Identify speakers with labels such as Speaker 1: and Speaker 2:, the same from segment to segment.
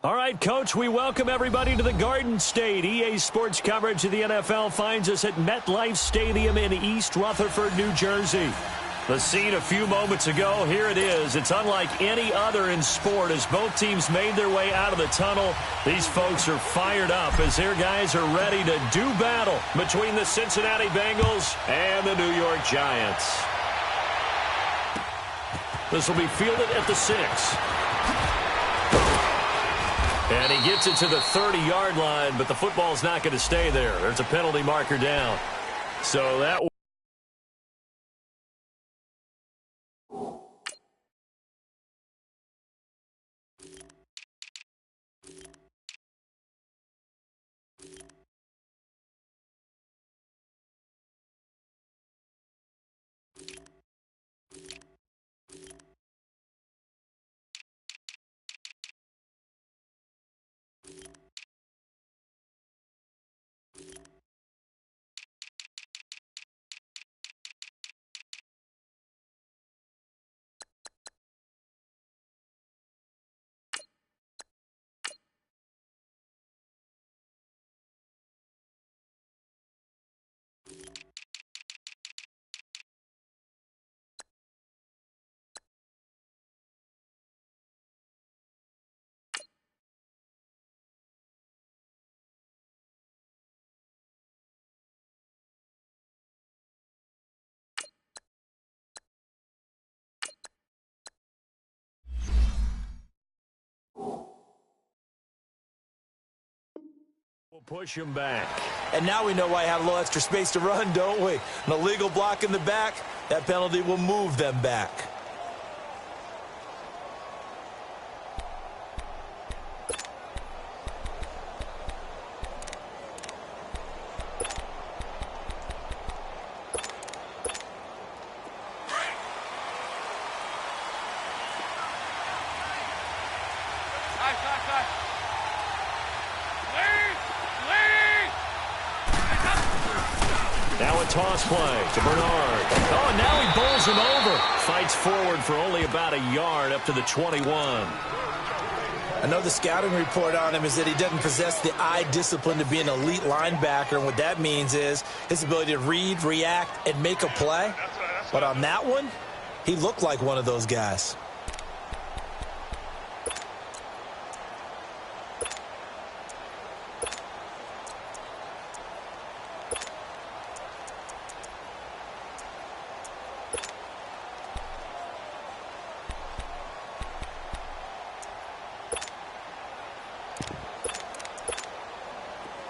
Speaker 1: All right, Coach, we welcome everybody to the Garden State. EA Sports coverage of the NFL finds us at MetLife Stadium in East Rutherford, New Jersey. The scene a few moments ago, here it is. It's unlike any other in sport as both teams made their way out of the tunnel. These folks are fired up as their guys are ready to do battle between the Cincinnati Bengals and the New York Giants. This will be fielded at the 6. And he gets it to the 30-yard line, but the football's not going to stay there. There's a penalty marker down. So that will push him back.
Speaker 2: And now we know why I had a little extra space to run, don't we? An illegal block in the back, that penalty will move them back.
Speaker 1: Now a toss play to Bernard. Oh, and now he bowls him over. Fights forward for only about a yard up to the 21.
Speaker 2: I know the scouting report on him is that he doesn't possess the eye discipline to be an elite linebacker. And what that means is his ability to read, react, and make a play. But on that one, he looked like one of those guys.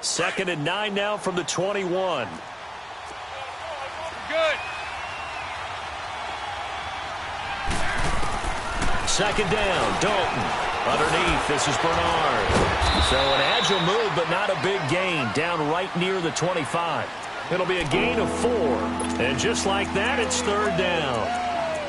Speaker 1: Second and 9 now from the 21.
Speaker 3: Good.
Speaker 1: Second down, Dalton. Underneath, this is Bernard. So an agile move, but not a big gain. Down right near the 25. It'll be a gain of 4. And just like that, it's third down.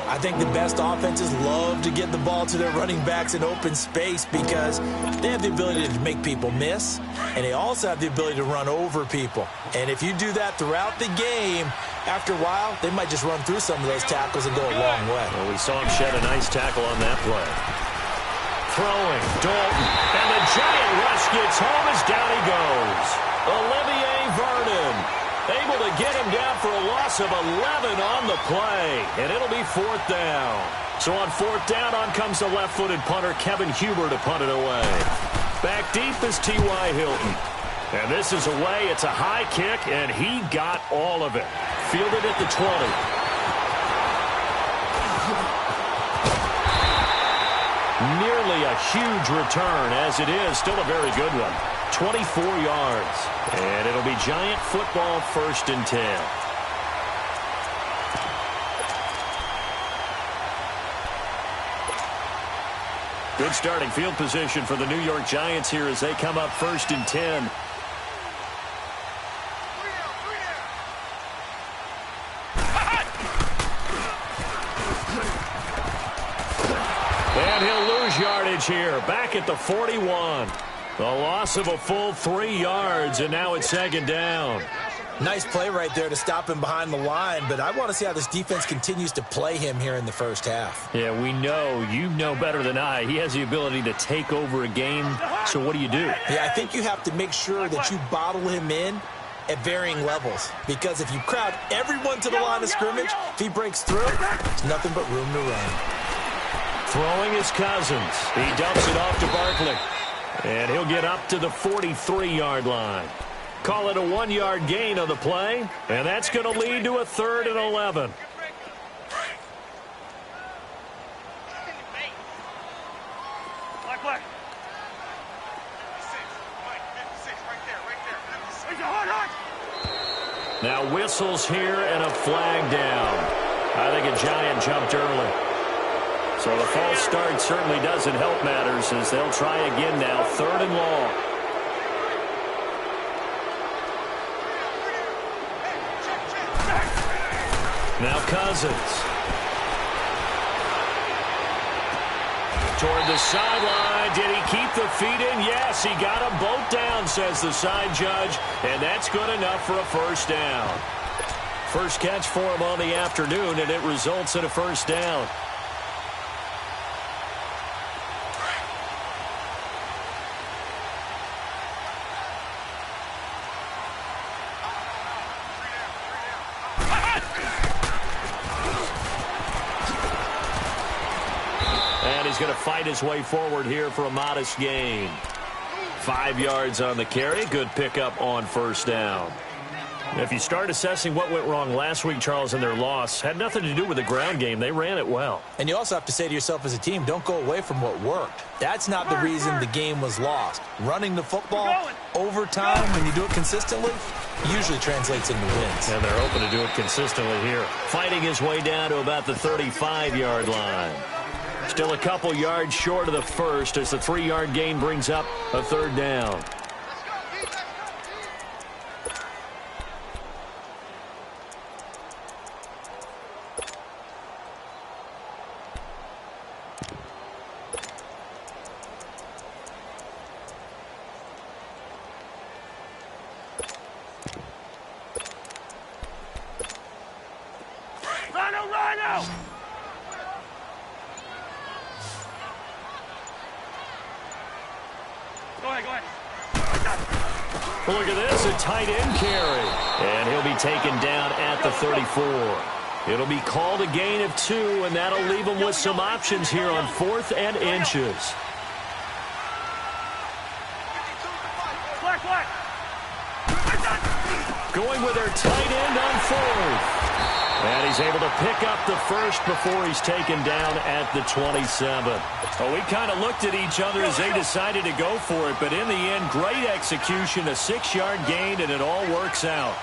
Speaker 2: I think the best offenses love to get the ball to their running backs in open space because they have the ability to make people miss, and they also have the ability to run over people. And if you do that throughout the game, after a while, they might just run through some of those tackles and go a long way.
Speaker 1: Well, we saw him shed a nice tackle on that play. Throwing, Dalton, and the giant rush gets home as down he goes. Olivier Vernon able to get him down for a loss of 11 on the play, and it'll be fourth down. So on fourth down, on comes the left-footed punter, Kevin Huber, to punt it away. Back deep is T.Y. Hilton. And this is away. It's a high kick, and he got all of it. Fielded at the 20. Nearly a huge return, as it is. Still a very good one. 24 yards. And it'll be Giant football, first and 10. Good starting field position for the New York Giants here as they come up first and 10. And he'll lose yardage here. Back at the 41. The loss of a full 3 yards, and now it's second down.
Speaker 2: Nice play right there to stop him behind the line, but I want to see how this defense continues to play him here in the first half.
Speaker 1: Yeah, we know. You know better than I. He has the ability to take over a game, so what do you do?
Speaker 2: Yeah, I think you have to make sure that you bottle him in at varying levels, because if you crowd everyone to the line of scrimmage, if he breaks through, there's nothing but room to run.
Speaker 1: Throwing is Cousins. He dumps it off to Barkley, and he'll get up to the 43-yard line. Call it a 1-yard gain on the play, and that's going to lead to a 3rd and 11. Now whistles here and a flag down. I think a Giant jumped early. So the false start certainly doesn't help matters as they'll try again now, 3rd and long. Now Cousins. Toward the sideline. Did he keep the feet in? Yes, he got them both down, says the side judge. And that's good enough for a first down. First catch for him on the afternoon, and it results in a first down. He's going to fight his way forward here for a modest gain. 5 yards on the carry. Good pickup on first down. If you start assessing what went wrong last week, Charles, in their loss, had nothing to do with the ground game. They ran it well.
Speaker 2: And you also have to say to yourself as a team, don't go away from what worked. That's not the reason the game was lost. Running the football over time, when you do it consistently, usually translates into wins.
Speaker 1: And they're open to do it consistently here. Fighting his way down to about the 35-yard line. Still a couple yards short of the first as the 3-yard gain brings up a 3rd down.
Speaker 3: Rhino! Go ahead.
Speaker 1: Well, look at this, a tight end carry. And he'll be taken down at the 34. It'll be called a gain of 2, and that'll leave him with some options here on 4th and inches. Going with their tight end on 4th. And he's able to pick up the first before he's taken down at the 27. Well, we kind of looked at each other as they decided to go for it, but in the end, great execution, a 6-yard gain, and it all works out.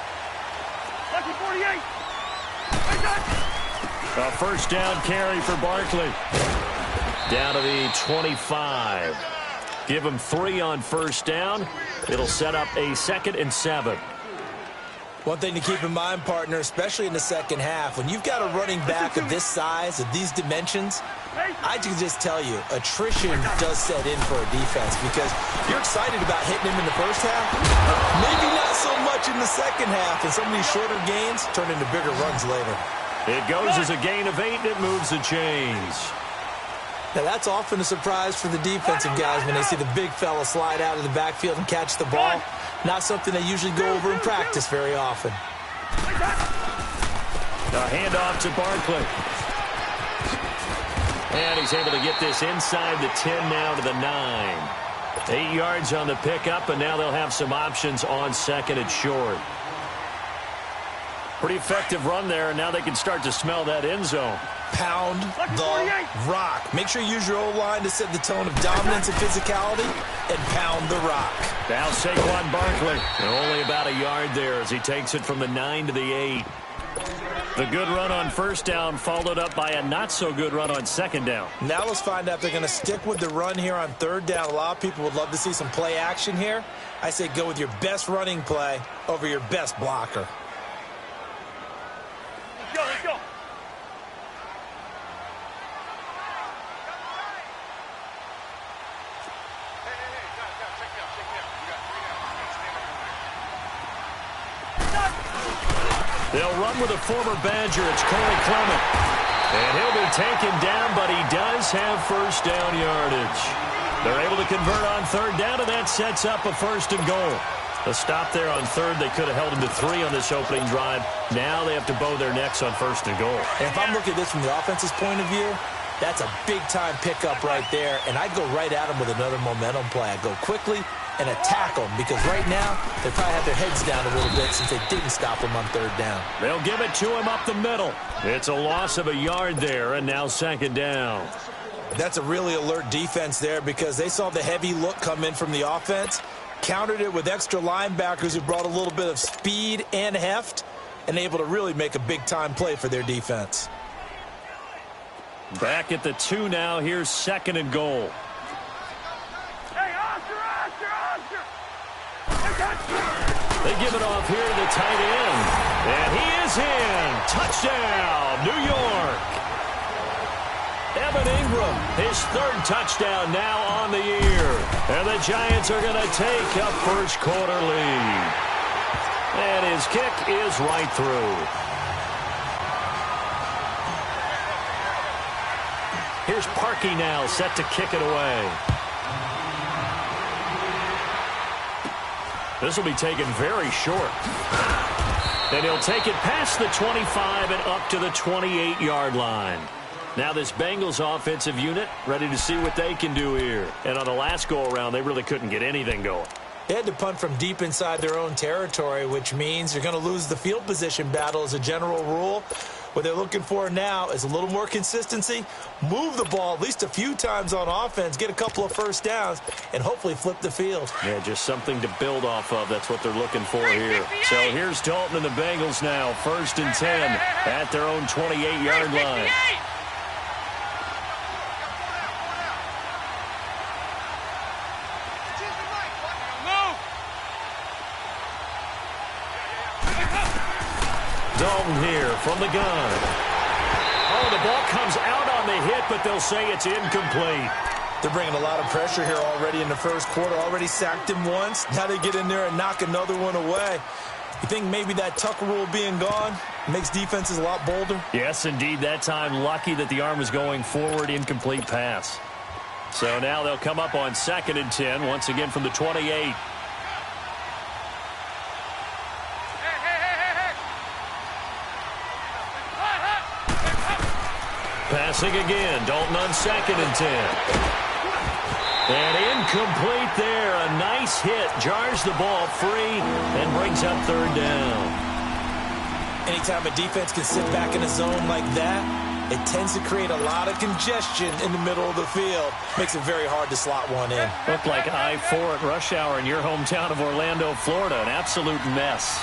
Speaker 1: A first down carry for Barkley. Down to the 25. Give him 3 on first down. It'll set up a 2nd and 7.
Speaker 2: One thing to keep in mind, partner, especially in the second half, when you've got a running back of this size, of these dimensions, I can just tell you, attrition does set in for a defense because you're excited about hitting him in the first half. Maybe not so much in the second half, and some of these shorter gains turn into bigger runs later.
Speaker 1: It goes as a gain of 8, and it moves the chains.
Speaker 2: Now, that's often a surprise for the defensive guys when they see the big fella slide out of the backfield and catch the ball. Not something they usually go over in practice very often.
Speaker 1: A handoff to Barkley. And he's able to get this inside the 10 now to the 9. 8 yards on the pickup, and now they'll have some options on 2nd and short. Pretty effective run there, and now they can start to smell that end zone.
Speaker 2: Pound the rock. Make sure you use your O-line to set the tone of dominance and physicality, and pound the rock.
Speaker 1: Now Saquon Barkley. And only about a yard there as he takes it from the 9 to the 8. The good run on first down followed up by a not-so-good run on second down.
Speaker 2: Now let's find out if they're going to stick with the run here on 3rd down. A lot of people would love to see some play action here. I say go with your best running play over your best blocker.
Speaker 3: Let's go. Hey, guys, check me out. You got 3 down. You got to stand up.
Speaker 1: They'll run with a former Badger. It's Corey Clement. And he'll be taken down, but he does have first down yardage. They're able to convert on third down, and that sets up a 1st and goal. A stop there on third. They could have held him to 3 on this opening drive. Now they have to bow their necks on 1st and goal.
Speaker 2: And if I'm looking at this from the offense's point of view, that's a big-time pickup right there. And I'd go right at him with another momentum play. I'd go quickly and attack them, because right now they probably have their heads down a little bit since they didn't stop him on third down.
Speaker 1: They'll give it to him up the middle. It's a loss of a yard there, and now 2nd down.
Speaker 2: That's a really alert defense there, because they saw the heavy look come in from the offense, countered it with extra linebackers who brought a little bit of speed and heft, and able to really make a big-time play for their defense.
Speaker 1: Back at the 2 now. Here's 2nd and goal. They give it off here to the tight end. And he is in. Touchdown, New York. Evan Ingram, his 3rd touchdown now on the year. And the Giants are going to take a first-quarter lead. And his kick is right through. Here's Parkey now, set to kick it away. This will be taken very short. And he'll take it past the 25 and up to the 28-yard line. Now this Bengals offensive unit ready to see what they can do here. And on the last go-around, they really couldn't get anything going.
Speaker 2: They had to punt from deep inside their own territory, which means you're going to lose the field position battle as a general rule. What they're looking for now is a little more consistency, move the ball at least a few times on offense, get a couple of first downs, and hopefully flip the field.
Speaker 1: Yeah, just something to build off of. That's what they're looking for here. So here's Dalton and the Bengals now, 1st and 10 at their own 28-yard line. Dalton here from the gun. Oh, the ball comes out on the hit, but they'll say it's incomplete.
Speaker 2: They're bringing a lot of pressure here already in the 1st quarter. Already sacked him once. Now they get in there and knock another one away. You think maybe that Tucker rule being gone makes defenses a lot bolder?
Speaker 1: Yes, indeed. That time, lucky that the arm was going forward, incomplete pass. So now they'll come up on 2nd and 10, once again from the 28. Passing again. Dalton on 2nd and 10. And incomplete there. A nice hit. Jars the ball free and brings up 3rd down.
Speaker 2: Anytime a defense can sit back in a zone like that, it tends to create a lot of congestion in the middle of the field. Makes it very hard to slot one in.
Speaker 1: Looked like I-4 at rush hour in your hometown of Orlando, Florida. An absolute mess.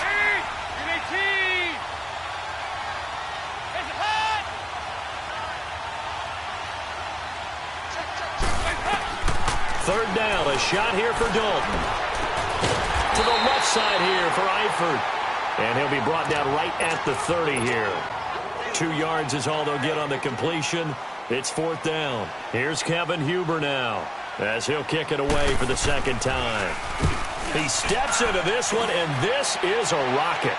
Speaker 1: 3rd down, a shot here for Dalton. To the left side here for Eifert. And he'll be brought down right at the 30 here. 2 yards is all they'll get on the completion. It's 4th down. Here's Kevin Huber now, as he'll kick it away for the 2nd time. He steps into this one, and this is a rocket.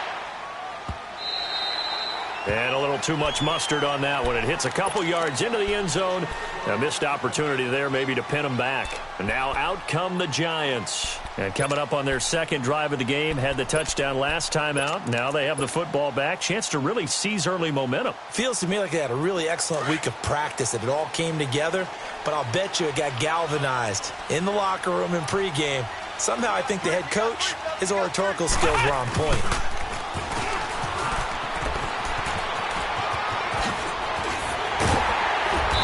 Speaker 1: And a little too much mustard on that one. It hits a couple yards into the end zone. A missed opportunity there maybe to pin them back. And now out come the Giants. And coming up on their 2nd drive of the game, had the touchdown last time out. Now they have the football back. Chance to really seize early momentum.
Speaker 2: Feels to me like they had a really excellent week of practice, that it all came together. But I'll bet you it got galvanized in the locker room in pregame. Somehow I think the head coach, his oratorical skills were on point.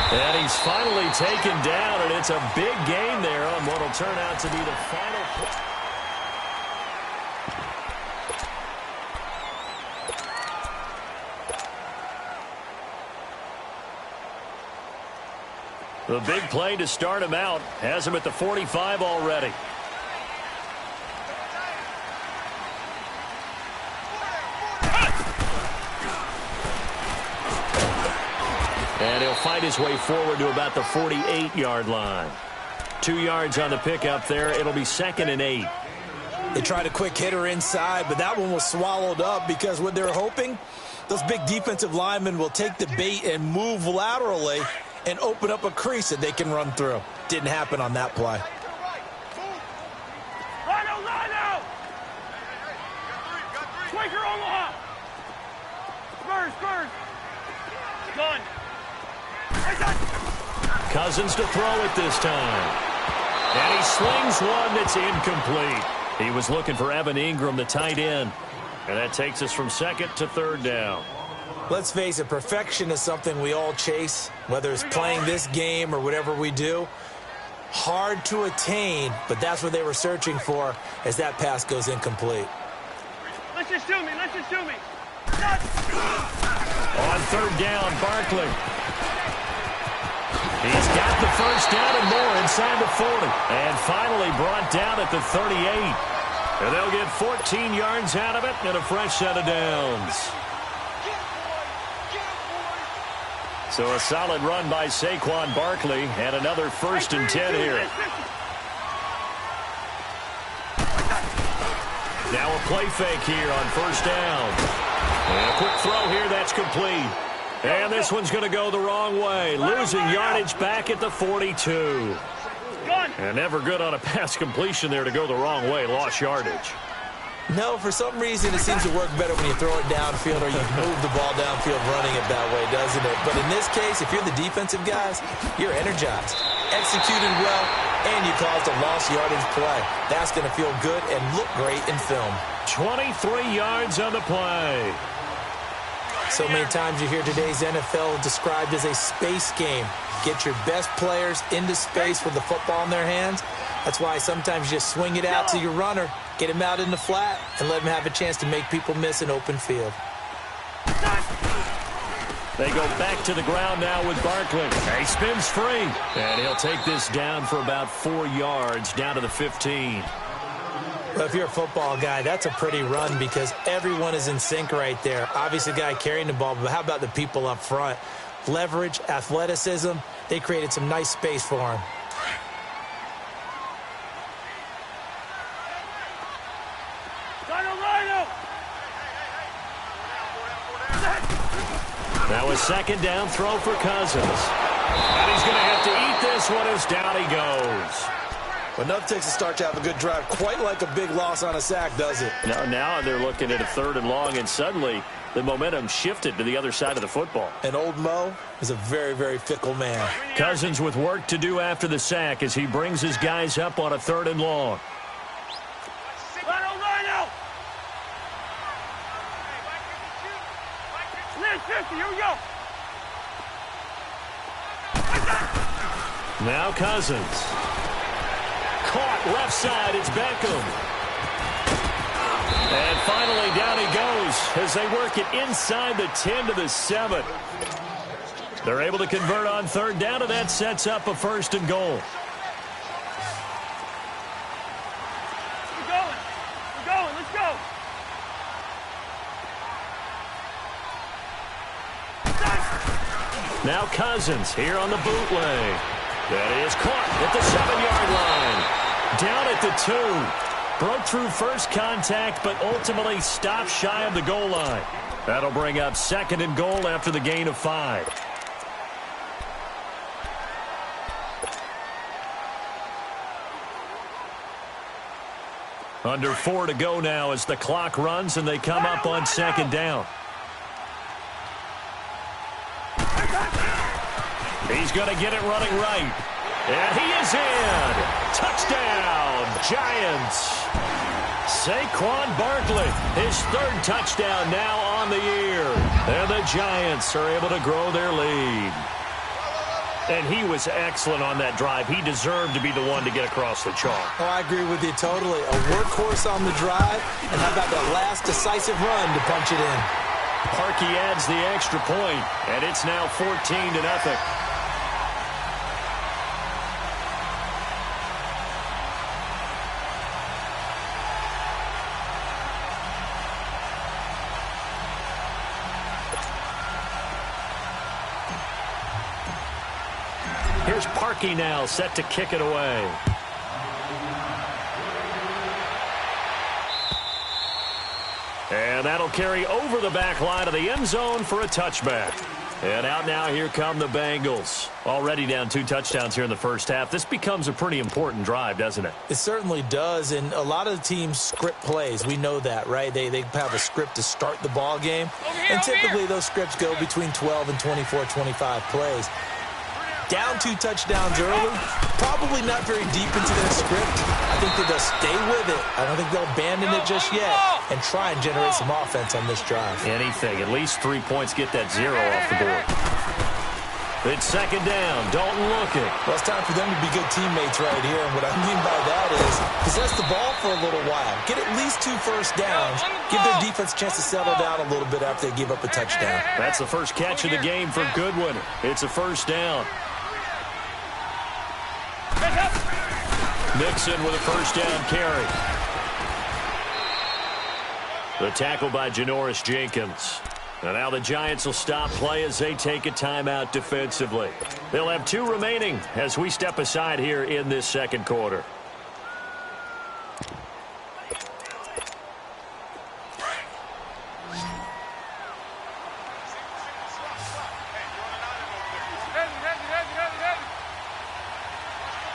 Speaker 1: And he's finally taken down, and it's a big gain there on what will turn out to be the final play. The big play to start him out has him at the 45 already. And he'll fight his way forward to about the 48-yard line. 2 yards on the pickup there. It'll be 2nd and 8.
Speaker 2: They tried a quick hitter inside, but that one was swallowed up because what they're hoping, those big defensive linemen will take the bait and move laterally and open up a crease that they can run through. Didn't happen on that play.
Speaker 1: Cousins to throw it this time. And he slings one that's incomplete. He was looking for Evan Ingram, the tight end. And that takes us from second to third down.
Speaker 2: Let's face it, perfection is something we all chase, whether it's playing this game or whatever we do. Hard to attain, but that's what they were searching for as that pass goes incomplete.
Speaker 3: Let's just do me. Let's just do me.
Speaker 1: On third down, Barkley. He's got the first down and more inside the 40. And finally brought down at the 38. And they'll get 14 yards out of it and a fresh set of downs. So a solid run by Saquon Barkley and another 1st and 10 here. Now a play fake here on first down. And a quick throw here that's complete. And this one's going to go the wrong way. Losing yardage back at the 42. And never good on a pass completion there to go the wrong way. Lost yardage.
Speaker 2: No, for some reason it seems to work better when you throw it downfield or you move the ball downfield running it that way, doesn't it? But in this case, if you're the defensive guys, you're energized, executed well, and you caused a lost yardage play. That's going to feel good and look great in film.
Speaker 1: 23 yards on the play.
Speaker 2: So many times you hear today's NFL described as a space game. Get your best players into space with the football in their hands. That's why sometimes you just swing it out to your runner, get him out in the flat, and let him have a chance to make people miss an open field.
Speaker 1: They go back to the ground now with Barkley. He spins free, and he'll take this down for about 4 yards, down to the 15.
Speaker 2: Well, if you're a football guy, that's a pretty run because everyone is in sync right there. Obviously, the guy carrying the ball, but how about the people up front? Leverage, athleticism, they created some nice space for him.
Speaker 1: Now a 2nd down throw for Cousins. And he's going to have to eat this one as down he goes.
Speaker 2: Well, enough takes a start to have a good drive. Quite like a big loss on a sack, does it?
Speaker 1: Now they're looking at a 3rd and long, and suddenly the momentum shifted to the other side of the football.
Speaker 2: And old Mo is a very, very fickle man.
Speaker 1: Cousins with work to do after the sack as he brings his guys up on a 3rd and long.
Speaker 3: Here we go.
Speaker 1: Now Cousins. Caught left side. It's Beckham. And finally down he goes as they work it inside the 10 to the 7. They're able to convert on 3rd down, and that sets up a 1st and goal.
Speaker 3: We're going. Let's go.
Speaker 1: Now Cousins here on the bootleg. That is caught at the 7-yard line. Down at the 2. Broke through first contact, but ultimately stopped shy of the goal line. That'll bring up 2nd and goal after the gain of 5. Under 4 to go now as the clock runs and they come up on 2nd down. He's going to get it running right. And he is in. Touchdown, Giants. Saquon Barkley, his 3rd touchdown now on the year. And the Giants are able to grow their lead. And he was excellent on that drive. He deserved to be the one to get across the chalk.
Speaker 2: Oh, I agree with you totally. A workhorse on the drive. And how about that last decisive run to punch it in?
Speaker 1: Parkey adds the extra point, and it's now 14-0. Here's Parkey now set to kick it away. And that'll carry over the back line of the end zone for a touchback. And out now, here come the Bengals. Already down 2 touchdowns here in the first half. This becomes a pretty important drive, doesn't it?
Speaker 2: It certainly does, and a lot of the teams script plays. We know that, right? They have a script to start the ball game, and typically those scripts go between 12 and 24, 25 plays. Down 2 touchdowns early, probably not very deep into their script. I think that they'll stay with it. I don't think they'll abandon it just yet and try and generate some offense on this drive.
Speaker 1: Anything. At least 3 points, get that 0 off the board. It's second down. Dalton looking.
Speaker 2: Well, it's time for them to be good teammates right here. And what I mean by that is possess the ball for a little while. Get at least 2 first downs. Give their defense a chance to settle down a little bit after they give up a touchdown.
Speaker 1: That's the first catch of the game for Goodwin. It's a first down. Mixon with a first down carry. The tackle by Janoris Jenkins. And now the Giants will stop play as they take a timeout defensively. They'll have 2 remaining as we step aside here in this second quarter.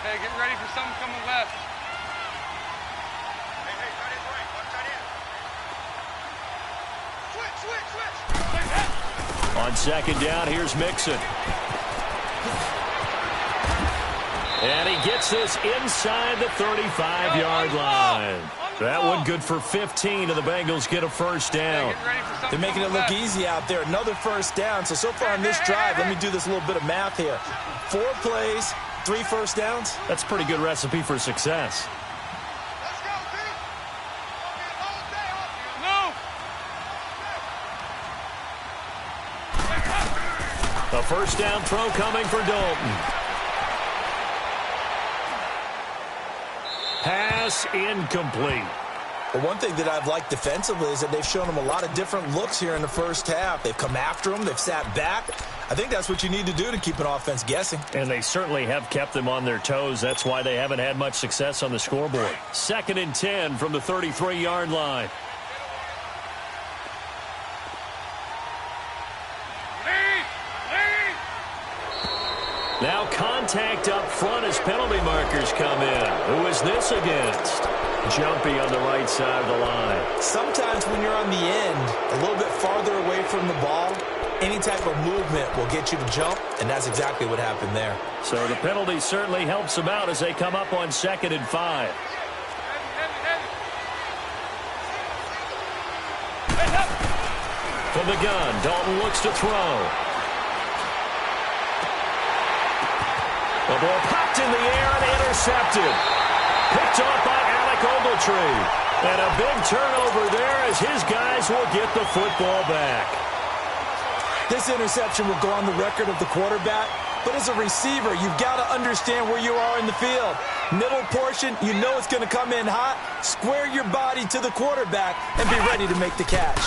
Speaker 3: Hey, get ready for something coming left.
Speaker 4: Hey, tight end right. One tight end. Switch.
Speaker 1: On second down, here's Mixon. And he gets this inside the 35-yard line. That one good for 15, and the Bengals get a first down.
Speaker 2: They're making it look easy out there. Another first down. So far on this drive, let me do this little bit of math here. 4 plays, 3 first downs.
Speaker 1: That's a pretty good recipe for success.
Speaker 4: Let's go, D.
Speaker 3: Move.
Speaker 1: A first down throw coming for Dalton. Pass incomplete.
Speaker 2: Well, one thing that I've liked defensively is that they've shown them a lot of different looks here in the first half. They've come after them. They've sat back. I think that's what you need to do to keep an offense guessing.
Speaker 1: And they certainly have kept them on their toes. That's why they haven't had much success on the scoreboard. 2nd and 10 from the 33-yard line. Now contact up front as penalty markers come in. Who is this against? Jumpy on the right side of the line.
Speaker 2: Sometimes when you're on the end, a little bit farther away from the ball, any type of movement will get you to jump, and that's exactly what happened there.
Speaker 1: So the penalty certainly helps them out as they come up on 2nd and 5. From the gun, Dalton looks to throw. The ball popped in the air and intercepted. Picked off by Alec Ogletree. And a big turnover there as his guys will get the football back.
Speaker 2: This interception will go on the record of the quarterback, but as a receiver, you've got to understand where you are in the field. Middle portion, you know it's going to come in hot. Square your body to the quarterback and be ready to make the catch.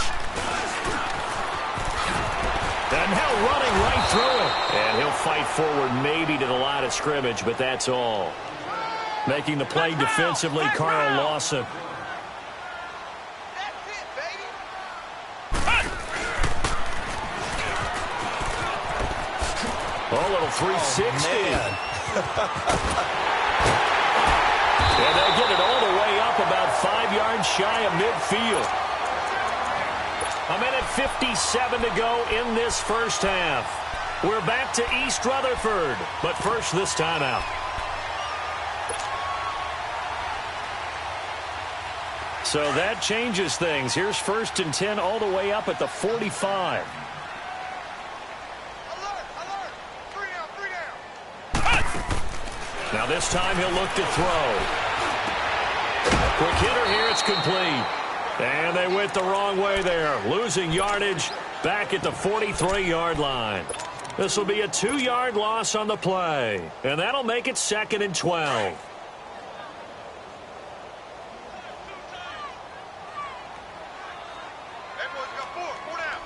Speaker 1: And now running right through it. And he'll fight forward maybe to the line of scrimmage, but that's all. Making the play defensively, Carl Lawson.
Speaker 4: That's it, baby.
Speaker 1: A little 360. And they get it all the way up about 5 yards shy of midfield. 1:57 to go in this first half. We're back to East Rutherford, but first this timeout. So that changes things. Here's 1st and 10 all the way up at the 45.
Speaker 4: Alert. 3 down.
Speaker 1: Now this time he'll look to throw. Quick hitter here, it's complete. And they went the wrong way there, losing yardage back at the 43-yard line. This will be a 2-yard loss on the play, and that'll make it 2nd and 12.
Speaker 4: Everyone's got 4 down.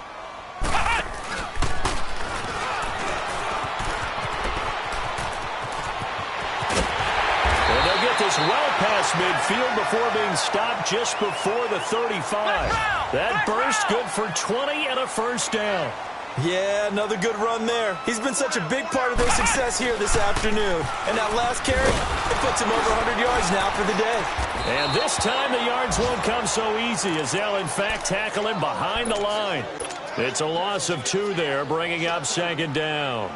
Speaker 1: And they'll get the goes well past midfield before being stopped just before the 35. That burst good for 20 and a first down.
Speaker 2: Yeah, another good run there. He's been such a big part of their success here this afternoon. And that last carry, it puts him over 100 yards now for the day.
Speaker 1: And this time the yards won't come so easy as they'll, in fact, tackle him behind the line. It's a loss of 2 there, bringing up second down.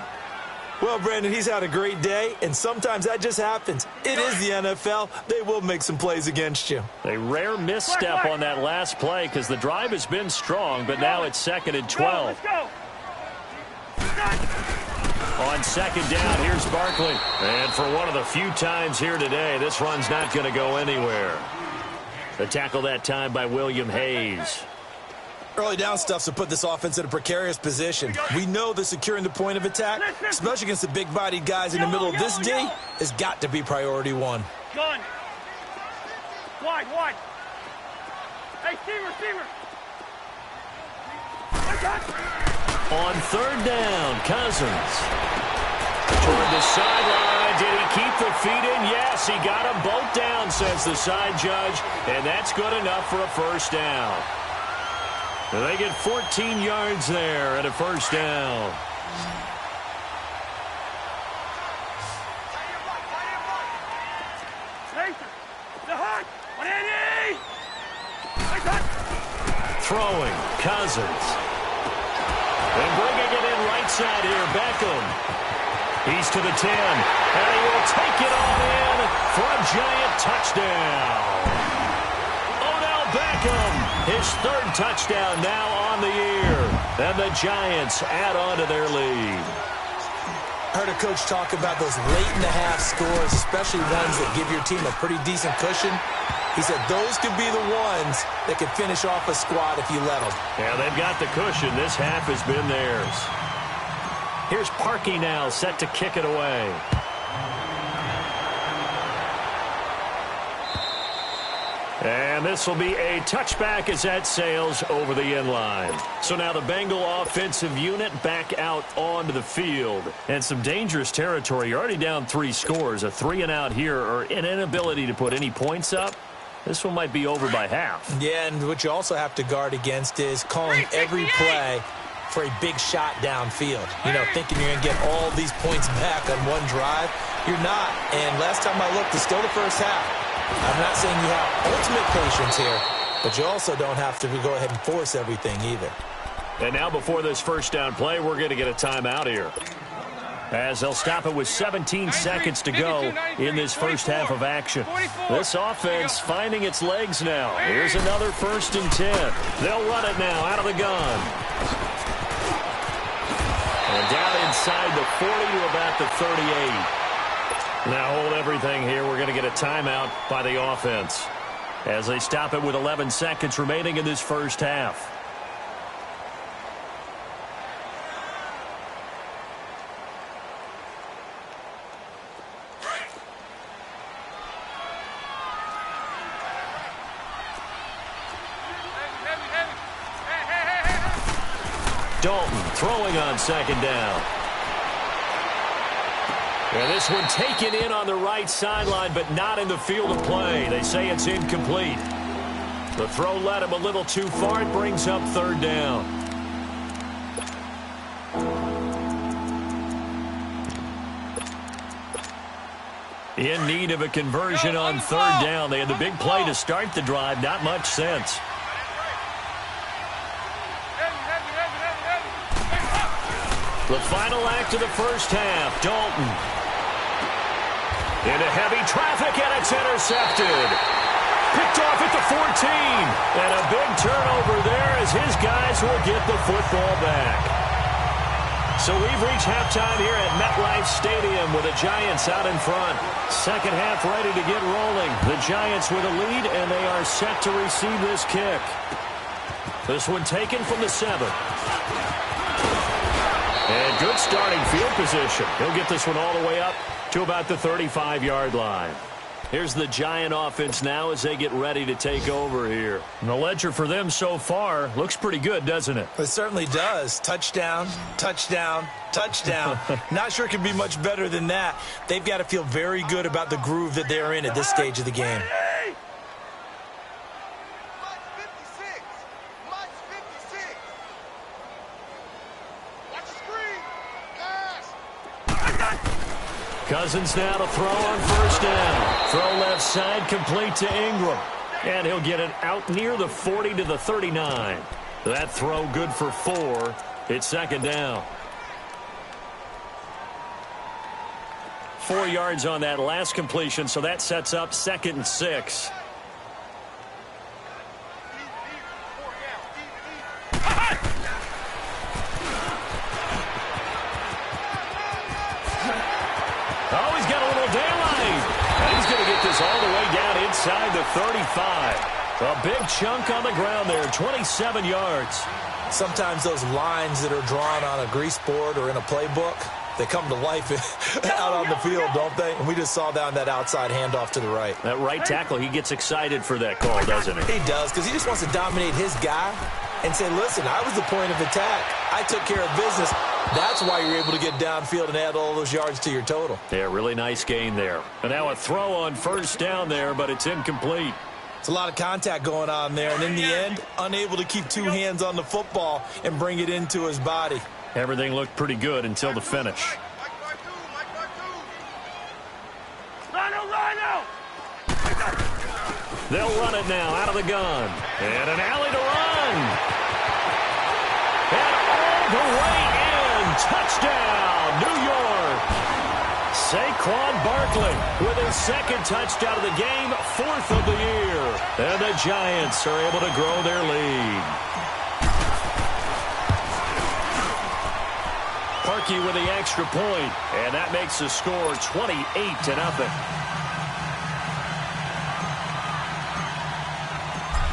Speaker 2: Well, Brandon, he's had a great day, and sometimes that just happens. It is the NFL. They will make some plays against you.
Speaker 1: A rare misstep on that last play because the drive has been strong, but now it's 2nd and 12.
Speaker 3: Let's go.
Speaker 1: On second down, here's Barkley. And for one of the few times here today, this run's not going to go anywhere. The tackle that time by William Hayes.
Speaker 2: Early down stuff's to put this offense in a precarious position. We know that securing the point of attack, especially against the big-bodied guys in the middle of this D, has got to be priority 1.
Speaker 3: Gun. Wide. Hey, receiver.
Speaker 1: On third down, Cousins. Toward the sideline. Did he keep the feet in? Yes, he got them both down, says the side judge. And that's good enough for a first down. They get 14 yards there at a first down. Throwing, Cousins. And bringing it in right side here, Beckham. He's to the 10, and he will take it on in for a giant touchdown. Odell Beckham, his 3rd touchdown now on the year. And the Giants add on to their lead.
Speaker 2: I heard a coach talk about those late-in-the-half scores, especially ones that give your team a pretty decent cushion. He said those could be the ones that could finish off a squad if you let them.
Speaker 1: Yeah, they've got the cushion. This half has been theirs. Here's Parkey now, set to kick it away. And this will be a touchback as that sails over the end line. So now the Bengal offensive unit back out onto the field. And some dangerous territory. You're already down 3 scores. A 3-and-out here or an inability to put any points up. This one might be over by half.
Speaker 2: Yeah, and what you also have to guard against is calling every play for a big shot downfield. You know, thinking you're going to get all these points back on one drive. You're not. And last time I looked, it's still the first half. I'm not saying you have ultimate patience here, but you also don't have to go ahead and force everything either.
Speaker 1: And now before this first down play, we're going to get a timeout here. As they'll stop it with 17 seconds to go in this first half of action. This offense finding its legs now. Here's another 1st and 10. They'll run it now out of the gun. And down inside the 40 to about the 38. Now hold everything here. We're going to get a timeout by the offense as they stop it with 11 seconds remaining in this first half. Dalton throwing on second down. And this one taken in on the right sideline, but not in the field of play. They say it's incomplete. The throw led him a little too far. It brings up 3rd down. In need of a conversion on 3rd down. They had the big play to start the drive. Not much sense. The final act of the first half. Dalton. Into heavy traffic, and it's intercepted. Picked off at the 14. And a big turnover there as his guys will get the football back. So we've reached halftime here at MetLife Stadium with the Giants out in front. Second half ready to get rolling. The Giants with a lead, and they are set to receive this kick. This one taken from the 7. And good starting field position. He'll get this one all the way up to about the 35-yard line. Here's the Giant offense now as they get ready to take over here. And the ledger for them so far looks pretty good, doesn't it?
Speaker 2: It certainly does. Touchdown, touchdown, touchdown. Not sure it can be much better than that. They've got to feel very good about the groove that they're in at this stage of the game.
Speaker 1: Cousins now to throw on first down. Throw left side, complete to Ingram. And he'll get it out near the 40 to the 39. That throw good for 4. It's second down. 4 yards on that last completion, so that sets up 2nd and 6. Oh, he's got a little daylight. And he's going to get this all the way down inside the 35. A big chunk on the ground there, 27 yards.
Speaker 2: Sometimes those lines that are drawn on a grease board or in a playbook, they come to life out on the field, don't they? And we just saw that on that outside handoff to the right.
Speaker 1: That right tackle, he gets excited for that call, doesn't he?
Speaker 2: He does, because he just wants to dominate his guy and say, listen, I was the point of attack. I took care of business. That's why you're able to get downfield and add all those yards to your total.
Speaker 1: Yeah, really nice gain there. And now a throw on first down there, but it's incomplete.
Speaker 2: It's a lot of contact going on there, and in the end, unable to keep 2 hands on the football and bring it into his body.
Speaker 1: Everything looked pretty good until the finish. They'll run it now out of the gun. And an alley to run. And all the way in. Touchdown, New York. Saquon Barkley with his 2nd touchdown of the game, 4th of the year. And the Giants are able to grow their lead. Parkey with the extra point, and that makes the score 28-0.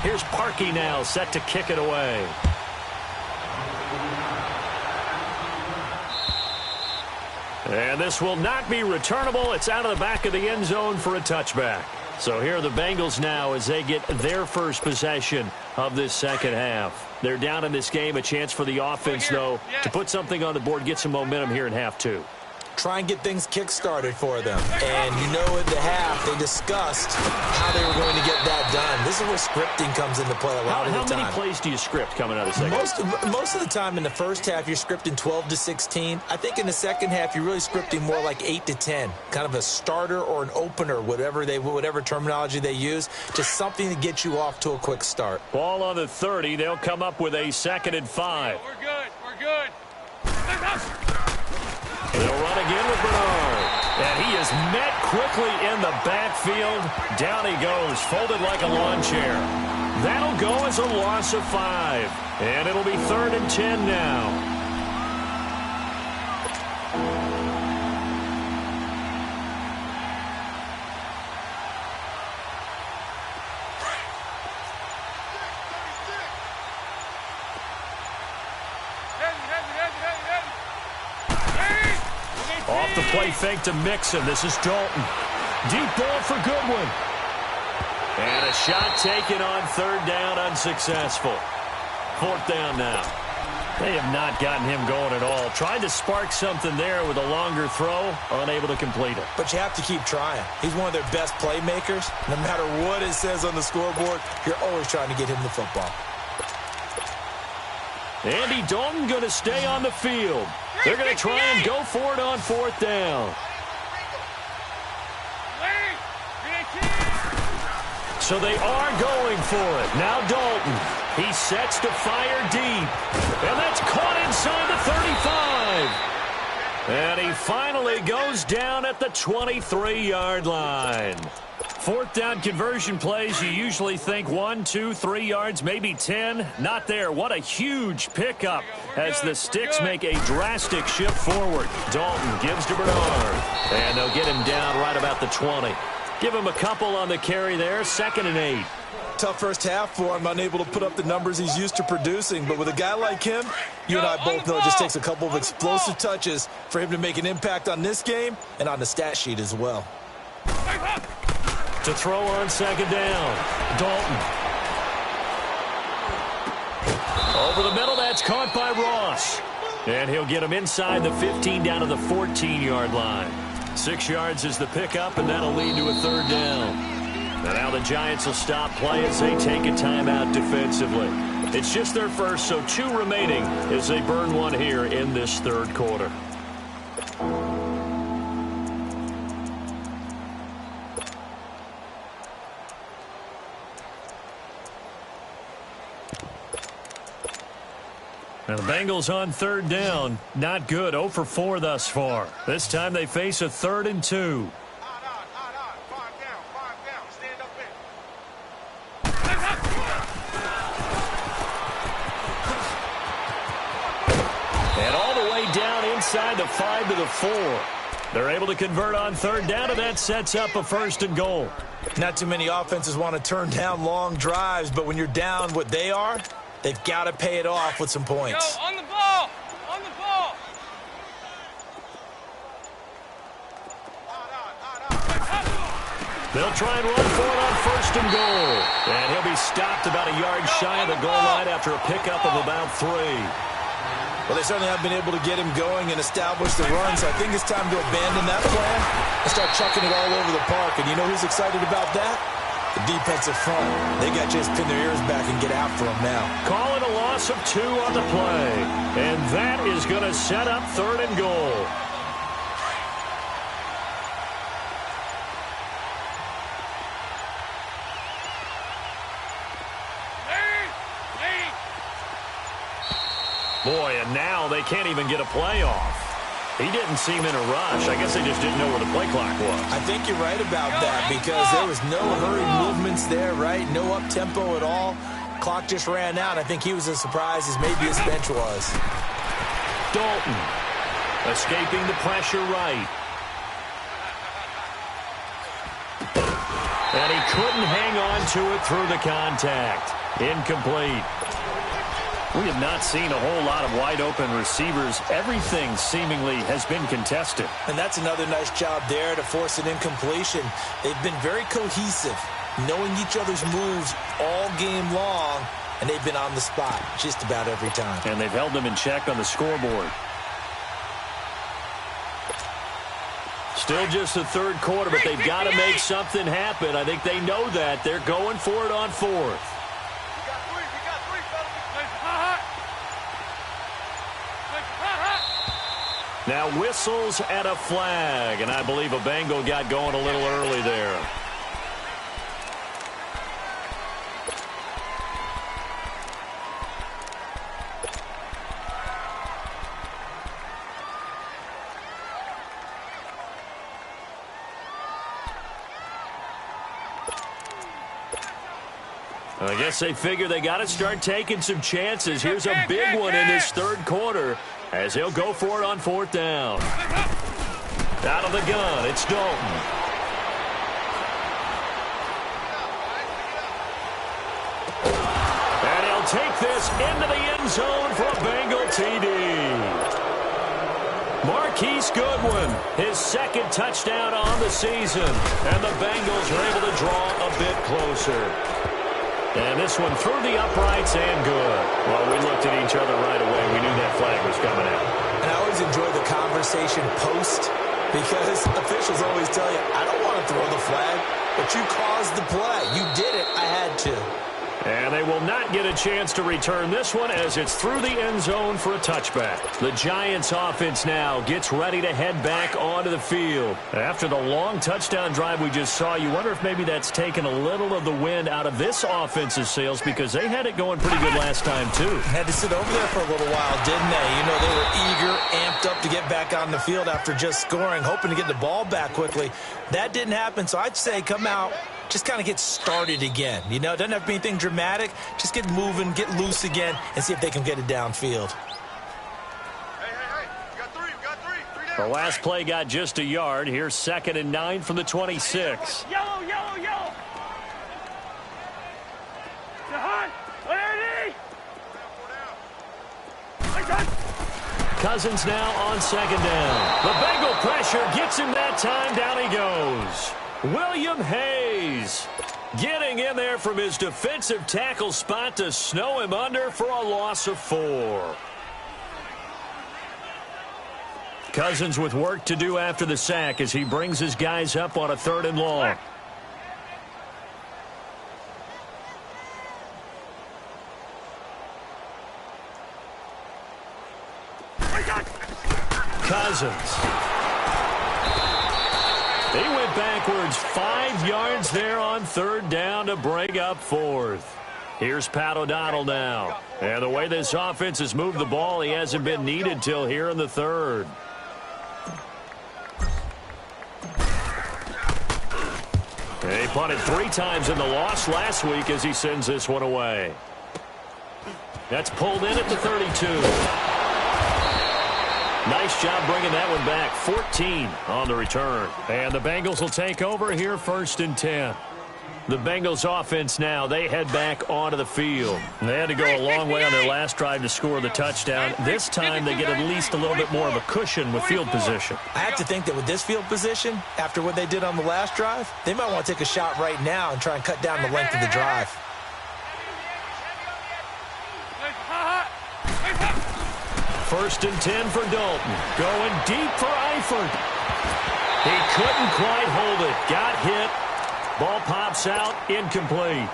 Speaker 1: Here's Parkey now, set to kick it away. And this will not be returnable. It's out of the back of the end zone for a touchback. So here are the Bengals now as they get their first possession of this second half. They're down in this game. A chance for the offense, though, to put something on the board, get some momentum here in half 2.
Speaker 2: Try and get things kick-started for them. And you know at the half, they discussed how they were going to get that done. This is where scripting comes into play a lot of the time.
Speaker 1: How many plays do you script coming out of the second?
Speaker 2: Most of the time in the first half, you're scripting 12 to 16. I think in the second half, you're really scripting more like 8 to 10. Kind of a starter or an opener, whatever terminology they use. Just something to get you off to a quick start.
Speaker 1: Ball on the 30. They'll come up with a 2nd and 5.
Speaker 3: We're good. We're good.
Speaker 1: They'll run again with Bernard. And he is met quickly in the backfield. Down he goes, folded like a lawn chair. That'll go as a loss of 5. And it'll be 3rd and 10 now. Off the play fake to Mixon. This is Dalton. Deep ball for Goodwin. And a shot taken on 3rd down, unsuccessful. 4th down now. They have not gotten him going at all. Tried to spark something there with a longer throw, unable to complete it.
Speaker 2: But you have to keep trying. He's one of their best playmakers. No matter what it says on the scoreboard, you're always trying to get him the football.
Speaker 1: Andy Dalton going to stay on the field. They're going to try and go for it on 4th down. So they are going for it. Now Dalton. He sets to fire deep. And that's caught inside the 35. And he finally goes down at the 23-yard line. 4th down conversion plays, you usually think 1, 2, 3 yards, maybe 10. Not there. What a huge pickup as the Sticks make a drastic shift forward. Dalton gives to Bernard. And they'll get him down right about the 20. Give him a couple on the carry there. 2nd and 8.
Speaker 2: Tough first half for him, unable to put up the numbers he's used to producing. But with a guy like him, you and I both know it just takes a couple of explosive touches for him to make an impact on this game and on the stat sheet as well.
Speaker 1: To throw on second down. Dalton. Over the middle, that's caught by Ross. And he'll get him inside the 15 down to the 14-yard line. 6 yards is the pickup, and that'll lead to a third down. And now the Giants will stop play as they take a timeout defensively. It's just their first, so 2 remaining as they burn one here in this third quarter. Now the Bengals on third down. Not good. 0 for 4 thus far. This time they face a 3rd and 2.
Speaker 4: Five down. Stand up in.
Speaker 1: And all the way down inside the 5 to the 4. They're able to convert on third down, and that sets up a 1st and goal.
Speaker 2: Not too many offenses want to turn down long drives, but when you're down what they are, they've got to pay it off with some points.
Speaker 3: Yo, on the ball! On the ball!
Speaker 1: They'll try and run for it on 1st and goal. And he'll be stopped about a yard shy of the goal line after a pickup of about 3.
Speaker 2: Well, they certainly have been able to get him going and establish the run, so I think it's time to abandon that plan and start chucking it all over the park. And you know who's excited about that? The defensive front. They got to just pin their ears back and get after him now.
Speaker 1: Call it a loss of 2 on the play. And that is going to set up 3rd and goal. Boy, and now they can't even get a play off. He didn't seem in a rush. I guess they just didn't know where the play clock was.
Speaker 2: I think you're right about that because there was no hurried movements there, right? No up-tempo at all. Clock just ran out. I think he was as surprised as maybe his bench was.
Speaker 1: Dalton escaping the pressure right. And he couldn't hang on to it through the contact. Incomplete. We have not seen a whole lot of wide-open receivers. Everything seemingly has been contested.
Speaker 2: And that's another nice job there to force an incompletion. They've been very cohesive, knowing each other's moves all game long, and they've been on the spot just about every time.
Speaker 1: And they've held them in check on the scoreboard. Still just the third quarter, but they've got to make something happen. I think they know that. They're going for it on 4th. Now whistles and a flag, and I believe a Bengal got going a little early there. I guess they figure they got to start taking some chances. Here's a big one in this third quarter as he'll go for it on 4th down. Out of the gun, it's Dalton. And he'll take this into the end zone for a Bengal TD. Marquise Goodwin, his 2nd touchdown on the season. And the Bengals are able to draw a bit closer. And this one through the uprights and good. Well, we looked at each other right away. We knew that flag was coming out.
Speaker 2: And I always enjoy the conversation post because officials always tell you, I don't want to throw the flag, but you caused the play. You did it. I had to.
Speaker 1: And they will not get a chance to return this one as it's through the end zone for a touchback. The Giants offense now gets ready to head back onto the field. After the long touchdown drive we just saw, you wonder if maybe that's taken a little of the wind out of this offense's sails because they had it going pretty good last time too.
Speaker 2: Had to sit over there for a little while, didn't they? You know, they were eager, amped up to get back on the field after just scoring, hoping to get the ball back quickly. That didn't happen, so I'd say come out, just kind of get started again. You know, it doesn't have to be anything dramatic. Just get moving, get loose again, and see if they can get it downfield.
Speaker 4: Hey. We got three. Three down.
Speaker 1: The last play got just a yard. Here's 2nd and 9 from the 26.
Speaker 3: Yellow!
Speaker 1: Cousins now on 2nd down. The Bengal pressure gets him that time. Down he goes. William Hayes getting in there from his defensive tackle spot to snow him under for a loss of 4. Cousins with work to do after the sack as he brings his guys up on a 3rd and long. Cousins. He went backwards 5 yards there on 3rd down to bring up 4th. Here's Pat O'Donnell now. And the way this offense has moved the ball, he hasn't been needed till here in the 3rd. He punted 3 times in the loss last week as he sends this one away. That's pulled in at the 32. Nice job bringing that one back. 14 on the return. And the Bengals will take over here 1st and 10. The Bengals offense now, they head back onto the field. They had to go a long way on their last drive to score the touchdown. This time they get at least a little bit more of a cushion with field position.
Speaker 2: I have to think that with this field position, after what they did on the last drive, they might want to take a shot right now and try and cut down the length of the drive.
Speaker 1: First and 10 for Dalton. Going deep for Eifert. He couldn't quite hold it. Got hit. Ball pops out. Incomplete.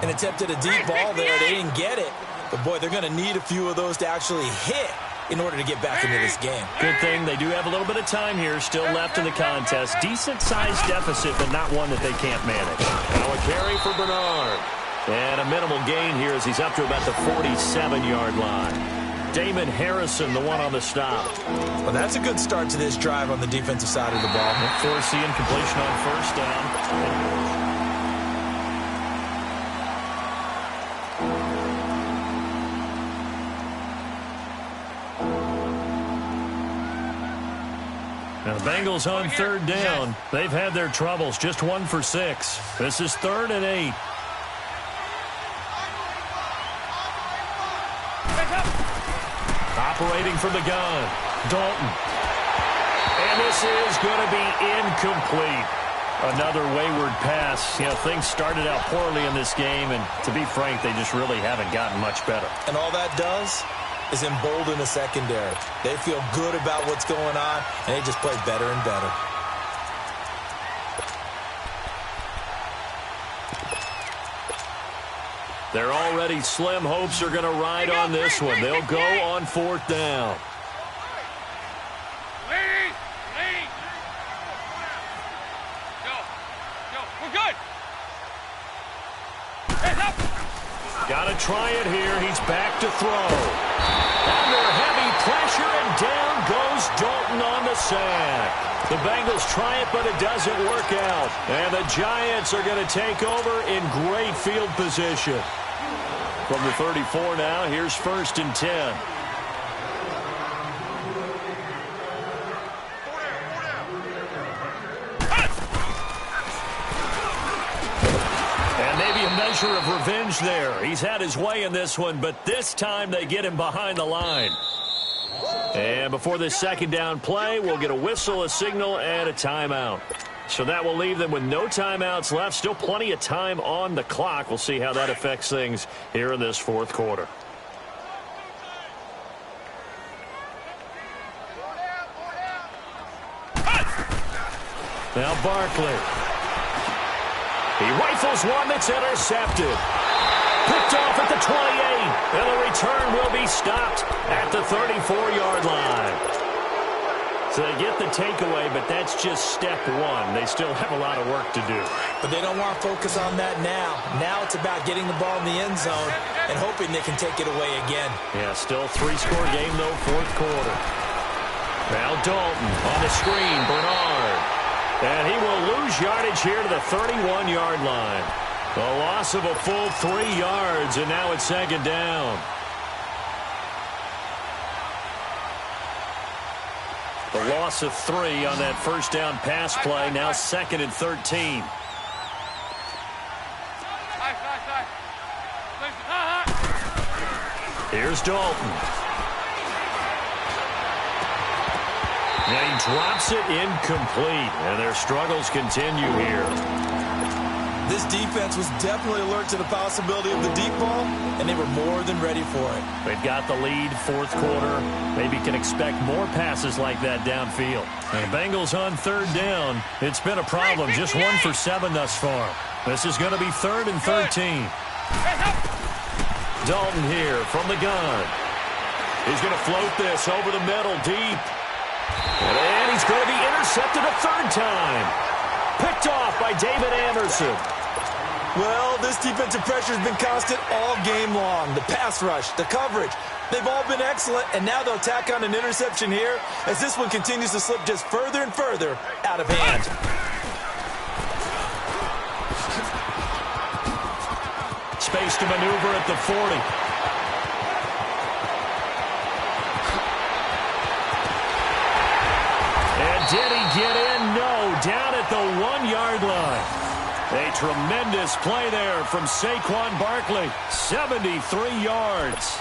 Speaker 2: And attempted a deep ball there. They didn't get it. But, boy, they're going to need a few of those to actually hit in order to get back into this game.
Speaker 1: Good thing they do have a little bit of time here still left in the contest. Decent-sized deficit, but not one that they can't manage. Now a carry for Bernard. And a minimal gain here as he's up to about the 47-yard line. Damon Harrison, the one on the stop.
Speaker 2: Well, that's a good start to this drive on the defensive side of the ball.
Speaker 1: Force the incompletion on 1st down. Now the Bengals on 3rd down. They've had their troubles. Just 1 for 6. This is 3rd and 8. Operating from the gun, Dalton. And this is going to be incomplete. Another wayward pass. You know, things started out poorly in this game, and to be frank, they just really haven't gotten much better.
Speaker 2: And all that does is embolden the secondary. They feel good about what's going on, and they just play better and better.
Speaker 1: Their already slim hopes are going to ride on this one. They'll go on 4th down.
Speaker 3: Lead! Go. We're good. Hands up.
Speaker 1: Got to try it here. He's back to throw. Under heavy pressure, and down goes Dalton on the sack. The Bengals try it, but it doesn't work out. And the Giants are going to take over in great field position. From the 34 now, here's 1st and 10. And maybe a measure of revenge there. He's had his way in this one, but this time they get him behind the line. And before this 2nd down play, we'll get a whistle, a signal, and a timeout. So that will leave them with no timeouts left. Still plenty of time on the clock. We'll see how that affects things here in this 4th quarter. Now Barkley. He rifles one that's intercepted. Picked off at the 28. And the return will be stopped at the 34-yard line. So they get the takeaway, but that's just step 1. They still have a lot of work to do.
Speaker 2: But they don't want to focus on that now. Now it's about getting the ball in the end zone and hoping they can take it away again.
Speaker 1: Yeah, still 3-score game, though, 4th quarter. Now Dalton on the screen, Bernard. And he will lose yardage here to the 31-yard line. A loss of a full 3 yards, and now it's 2nd down. The loss of 3 on that 1st down pass play. Now 2nd and 13. Here's Dalton. And he drops it incomplete. And their struggles continue here.
Speaker 2: This defense was definitely alert to the possibility of the deep ball, and they were more than ready for it.
Speaker 1: They've got the lead, fourth quarter. Maybe can expect more passes like that downfield. And the Bengals on third down. It's been a problem. Just 1 for 7 thus far. This is going to be 3rd and 13. Dalton here from the gun. He's going to float this over the middle deep. And he's going to be intercepted a third time. Picked off by David Anderson.
Speaker 2: Well, this defensive pressure has been constant all game long. The pass rush, the coverage, they've all been excellent, and now they'll tack on an interception here as this one continues to slip just further and further out of hand.
Speaker 1: Space to maneuver at the 40. And did he get in? No. Down at the 1-yard line. A tremendous play there from Saquon Barkley. 73 yards.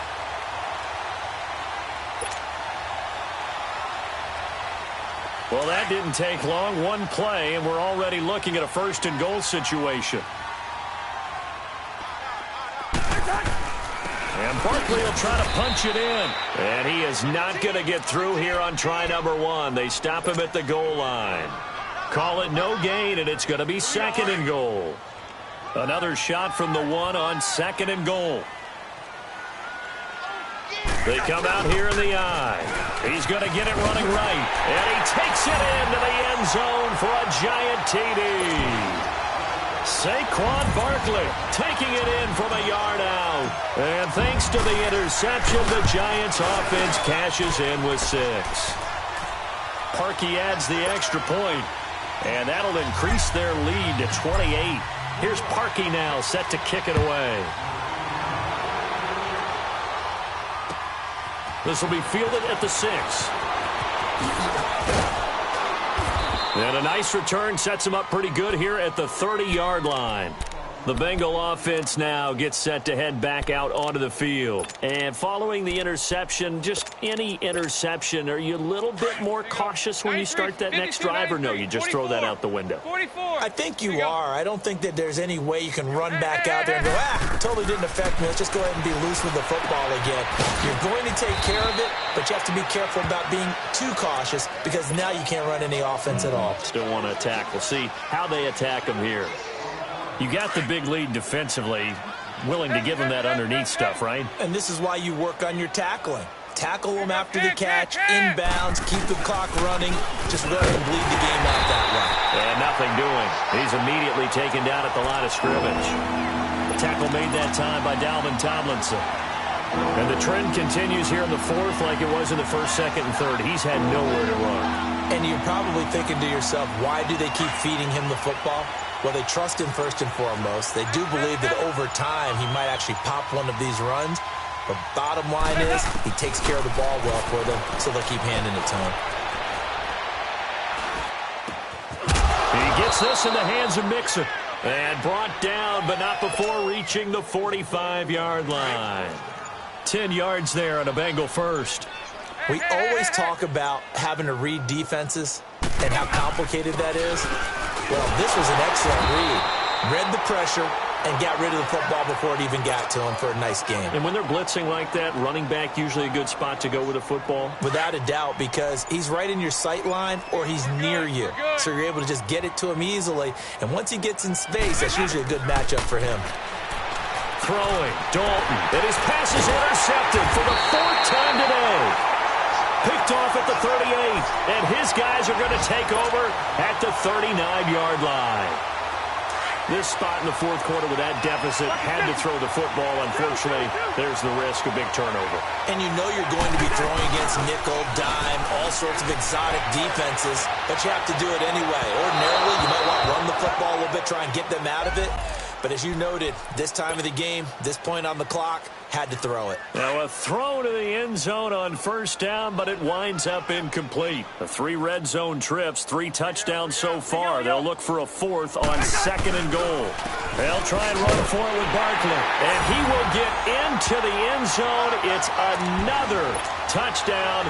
Speaker 1: Well, that didn't take long. One play, and we're already looking at a 1st and goal situation. And Barkley will try to punch it in. And he is not going to get through here on try number 1. They stop him at the goal line. Call it no gain, and it's going to be 2nd and goal. Another shot from the 1 on 2nd and goal. They come out here in the eye. He's going to get it running right. And he takes it into the end zone for a giant TD. Saquon Barkley taking it in from a yard out. And thanks to the interception, the Giants offense cashes in with 6. Parkey adds the extra point. And that'll increase their lead to 28. Here's Parkey now set to kick it away. This will be fielded at the 6. And a nice return sets him up pretty good here at the 30-yard line. The Bengal offense now gets set to head back out onto the field. And following the interception, just any interception, are you a little bit more cautious when you start that next drive, or no, you just throw that out the window?
Speaker 2: I think you are. I don't think that there's any way you can run back out there and go, totally didn't affect me. Let's just go ahead and be loose with the football again. You're going to take care of it, but you have to be careful about being too cautious because now you can't run any offense at all.
Speaker 1: Still want to attack. We'll see how they attack them here. You got the big lead defensively, willing to give them that underneath stuff, right?
Speaker 2: And this is why you work on your tackling. Tackle them after the catch, inbounds, keep the clock running. Just let them bleed the game out that way.
Speaker 1: And nothing doing. He's immediately taken down at the line of scrimmage. The tackle made that time by Dalvin Tomlinson. And the trend continues here in the 4th like it was in the 1st, 2nd, and 3rd. He's had nowhere to run.
Speaker 2: And you're probably thinking to yourself, why do they keep feeding him the football? Well, they trust him first and foremost. They do believe that over time he might actually pop one of these runs. But bottom line is he takes care of the ball well for them, so they'll keep handing it to him.
Speaker 1: He gets this in the hands of Mixon. And brought down, but not before reaching the 45-yard line. 10 yards there on a Bengal first.
Speaker 2: We always talk about having to read defenses and how complicated that is. Well, this was an excellent read. Read the pressure and got rid of the football before it even got to him for a nice game.
Speaker 1: And when they're blitzing like that, running back usually a good spot to go with a football?
Speaker 2: Without a doubt, because he's right in your sight line or he's near you. So you're able to just get it to him easily. And once he gets in space, that's usually a good matchup for him.
Speaker 1: Throwing, Dalton. And his pass is intercepted for the 4th time today. Picked off at the 38, and his guys are going to take over at the 39-yard line. This spot in the 4th quarter with that deficit, had to throw the football. Unfortunately, there's the risk of big turnover.
Speaker 2: And you know you're going to be throwing against nickel, dime, all sorts of exotic defenses, but you have to do it anyway. Ordinarily, you might want to run the football a little bit, try and get them out of it. But as you noted, this time of the game, this point on the clock, had to throw it.
Speaker 1: Now a throw to the end zone on 1st down, but it winds up incomplete. The 3 red zone trips, 3 touchdowns so far. They'll look for a 4th on 2nd and goal. They'll try and run for it with Barkley. And he will get into the end zone. It's another touchdown.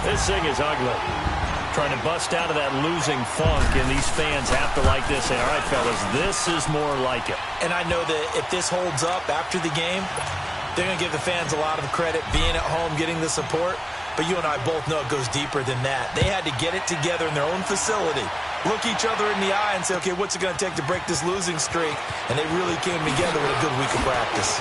Speaker 1: This thing is ugly. trying to bust out of that losing funk, and these fans have to like this. Say, all right, fellas, this is more like it.
Speaker 2: And I know that if this holds up after the game, they're going to give the fans a lot of credit being at home, getting the support. But you and I both know it goes deeper than that. They had to get it together in their own facility, look each other in the eye and say, okay, what's it going to take to break this losing streak? And they really came together with a good week of practice.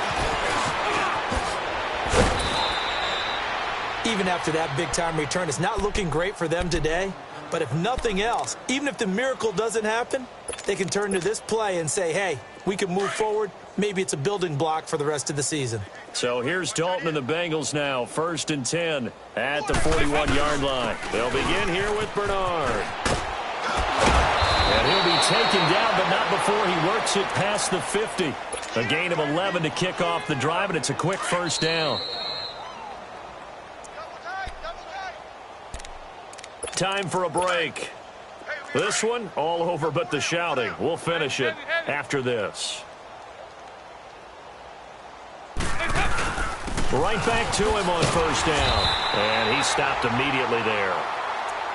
Speaker 2: Even after that big-time return, it's not looking great for them today. But if nothing else, even if the miracle doesn't happen, they can turn to this play and say, hey, we can move forward. Maybe it's a building block for the rest of the season.
Speaker 1: So here's Dalton and the Bengals now, 1st and 10 at the 41-yard line. They'll begin here with Bernard. And he'll be taken down, but not before he works it past the 50. A gain of 11 to kick off the drive, and it's a quick first down. Time for a break. This one, all over but the shouting. We'll finish it after this. Right back to him on first down. And he stopped immediately there.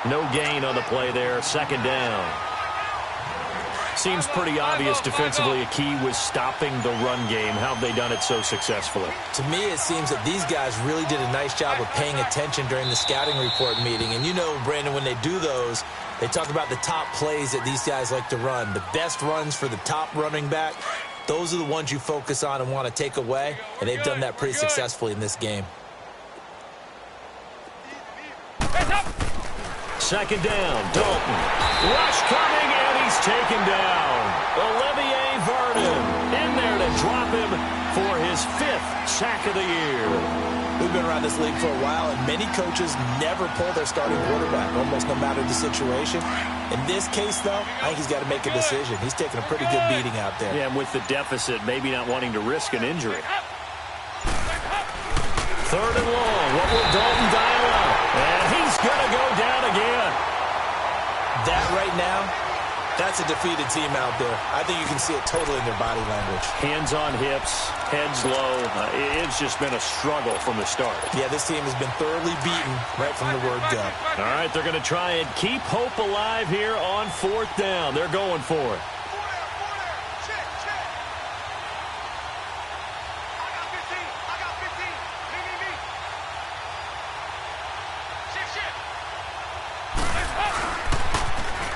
Speaker 1: No gain on the play there. 2nd down. Seems pretty obvious defensively a key was stopping the run game. How have they done it so successfully?
Speaker 2: To me, it seems that these guys really did a nice job of paying attention during the scouting report meeting. And you know, Brandon, when they do those, they talk about the top plays that these guys like to run. The best runs for the top running back, those are the ones you focus on and want to take away. And they've done that pretty successfully in this game.
Speaker 1: 2nd down, Dalton. Rush coming, and he's taken down. Olivier Vernon in there to drop him for his 5th sack of the year.
Speaker 2: We've been around this league for a while, and many coaches never pull their starting quarterback, almost no matter the situation. In this case, though, I think he's got to make a decision. He's taking a pretty good beating out there.
Speaker 1: Yeah, and with the deficit, maybe not wanting to risk an injury. 3rd and long. What will Dalton dial up? And he's going to go down again.
Speaker 2: That right now, that's a defeated team out there. I think you can see it totally in their body language.
Speaker 1: Hands on hips, heads low. It's just been a struggle from the start.
Speaker 2: Yeah, this team has been thoroughly beaten right from the word go.
Speaker 1: All right, they're going to try and keep hope alive here on 4th down. They're going for it.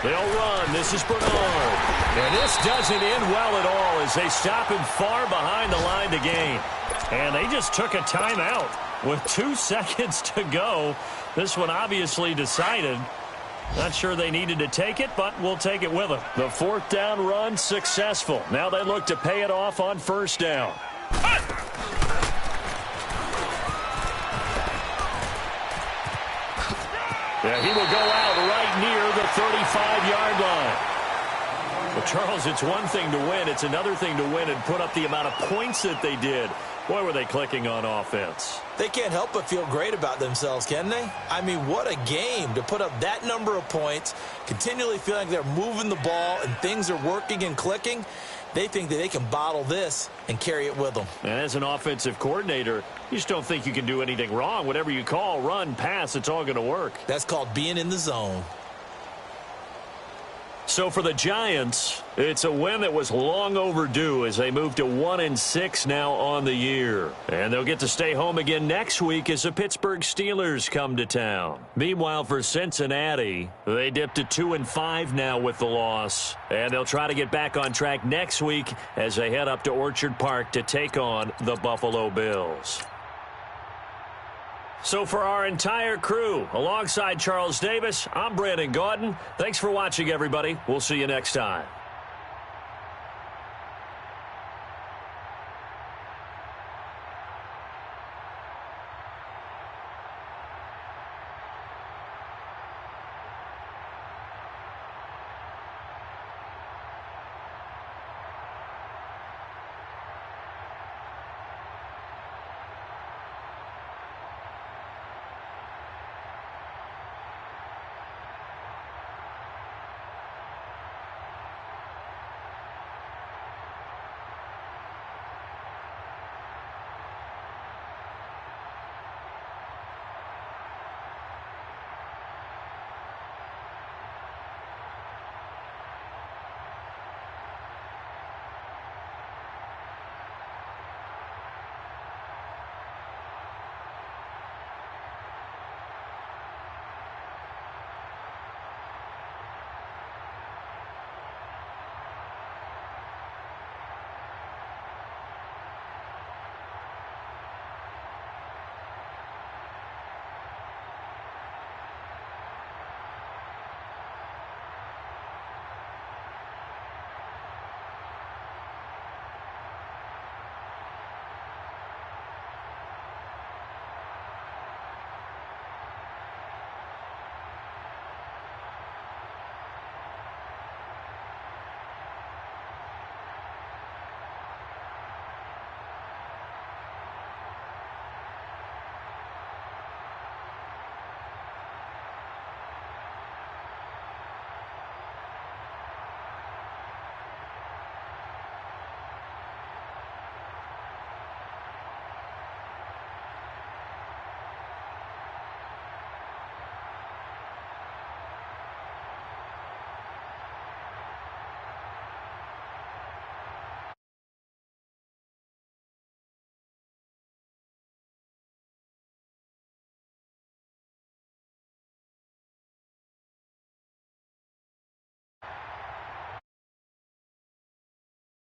Speaker 1: They'll run. This is Bernard. And this doesn't end well at all as they stop him far behind the line to gain. And they just took a timeout with 2 seconds to go. This one obviously decided. Not sure they needed to take it, but we'll take it with them. The 4th down run successful. Now they look to pay it off on 1st down. Yeah, he will go out right near the 35-yard line. Well, Charles, it's one thing to win. It's another thing to win and put up the amount of points that they did. Boy, were they clicking on offense.
Speaker 2: They can't help but feel great about themselves, can they? I mean, what a game to put up that number of points, continually feeling like they're moving the ball and things are working and clicking. They think that they can bottle this and carry it with them.
Speaker 1: And as an offensive coordinator, you just don't think you can do anything wrong. Whatever you call, run, pass, it's all going to work.
Speaker 2: That's called being in the zone.
Speaker 1: So for the Giants, it's a win that was long overdue as they move to 1-6 now on the year. And they'll get to stay home again next week as the Pittsburgh Steelers come to town. Meanwhile, for Cincinnati, they dipped to 2-5 now with the loss. And they'll try to get back on track next week as they head up to Orchard Park to take on the Buffalo Bills. So for our entire crew, alongside Charles Davis, I'm Brandon Gaudin. Thanks for watching, everybody. We'll see you next time.